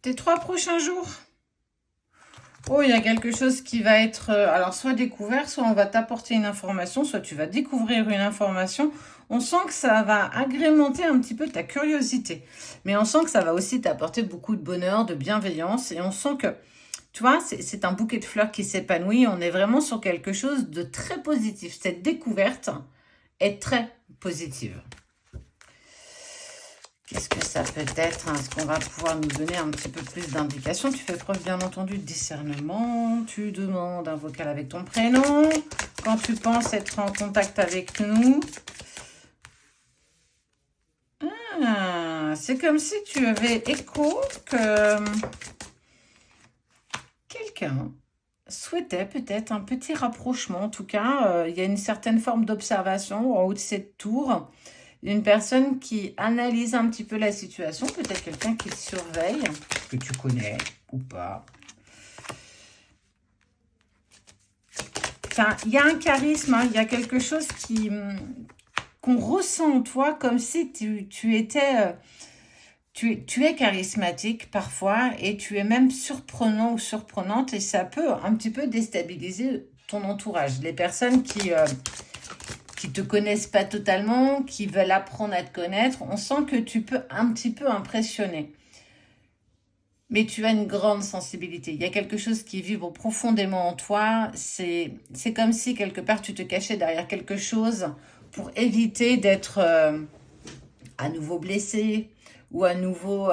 Tes 3 prochains jours. Oh, il y a quelque chose qui va être, alors soit découvert, soit on va t'apporter une information, soit tu vas découvrir une information. On sent que ça va agrémenter un petit peu ta curiosité. Mais on sent que ça va aussi t'apporter beaucoup de bonheur, de bienveillance. Et on sent que, tu vois, c'est un bouquet de fleurs qui s'épanouit. On est vraiment sur quelque chose de très positif. Cette découverte est très positive. Qu'est-ce que ça peut être? Est-ce qu'on va pouvoir nous donner un petit peu plus d'indications? Tu fais preuve, bien entendu, de discernement. Tu demandes un vocal avec ton prénom. Quand tu penses être en contact avec nous. Ah, c'est comme si tu avais écho que quelqu'un souhaitait peut-être un petit rapprochement. En tout cas, il y a une certaine forme d'observation en haut de cette tour. Une personne qui analyse un petit peu la situation, peut-être quelqu'un qui te surveille, que tu connais ou pas. Enfin, il y a un charisme, hein, il y a quelque chose qu'on ressent en toi comme si tu étais... Tu es charismatique parfois et tu es même surprenant ou surprenante et ça peut un petit peu déstabiliser ton entourage. Les personnes qui te connaissent pas totalement, qui veulent apprendre à te connaître, on sent que tu peux un petit peu impressionner. Mais tu as une grande sensibilité. Il y a quelque chose qui vibre profondément en toi. C'est comme si quelque part tu te cachais derrière quelque chose pour éviter d'être à nouveau blessé ou à nouveau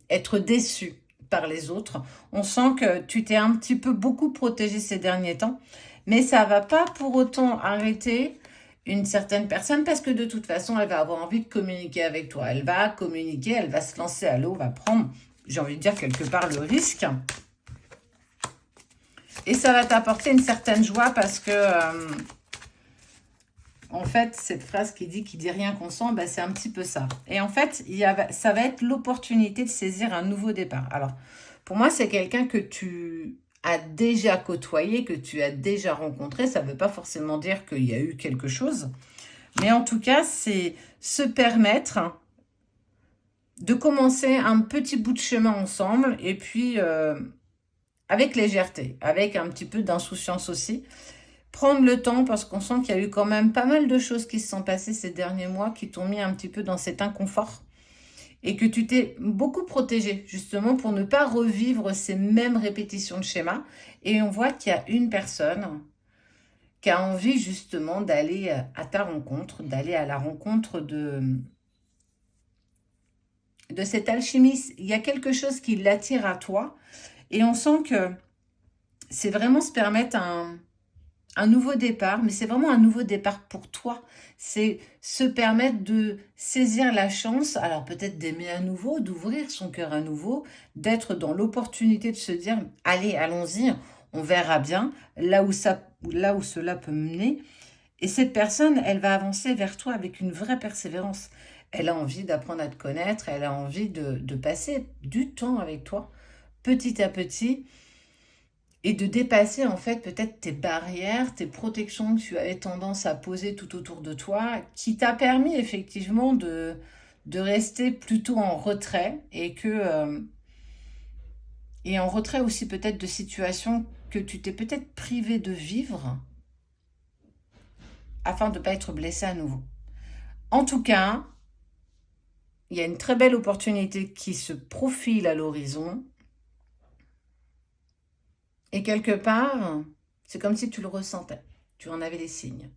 être déçu par les autres. On sent que tu t'es un petit peu beaucoup protégé ces derniers temps, mais ça va pas pour autant arrêter une certaine personne parce que de toute façon, elle va avoir envie de communiquer avec toi. Elle va communiquer, elle va se lancer à l'eau, va prendre, j'ai envie de dire quelque part, le risque. Et ça va t'apporter une certaine joie parce que, en fait, cette phrase qui dit rien qu'on sent, ben, c'est un petit peu ça. Et en fait, ça va être l'opportunité de saisir un nouveau départ. Alors, pour moi, c'est quelqu'un que tu as déjà côtoyé, que tu as déjà rencontré. Ça ne veut pas forcément dire qu'il y a eu quelque chose. Mais en tout cas, c'est se permettre de commencer un petit bout de chemin ensemble. Et puis, avec légèreté, avec un petit peu d'insouciance aussi. Prendre le temps parce qu'on sent qu'il y a eu quand même pas mal de choses qui se sont passées ces derniers mois qui t'ont mis un petit peu dans cet inconfort et que tu t'es beaucoup protégé justement pour ne pas revivre ces mêmes répétitions de schémas. Et on voit qu'il y a une personne qui a envie justement d'aller à ta rencontre, d'aller à la rencontre de cette alchimiste. Il y a quelque chose qui l'attire à toi et on sent que c'est vraiment se permettre un nouveau départ, mais c'est vraiment un nouveau départ pour toi. C'est se permettre de saisir la chance, alors peut-être d'aimer à nouveau, d'ouvrir son cœur à nouveau, d'être dans l'opportunité de se dire, allez, allons-y, on verra bien là où cela peut mener. Et cette personne, elle va avancer vers toi avec une vraie persévérance. Elle a envie d'apprendre à te connaître, elle a envie de passer du temps avec toi, petit à petit, et de dépasser en fait peut-être tes barrières, tes protections que tu avais tendance à poser tout autour de toi, qui t'a permis effectivement de rester plutôt en retrait et en retrait aussi peut-être de situations que tu t'es peut-être privé de vivre afin de ne pas être blessé à nouveau. En tout cas, il y a une très belle opportunité qui se profile à l'horizon. Et quelque part, c'est comme si tu le ressentais. Tu en avais les signes.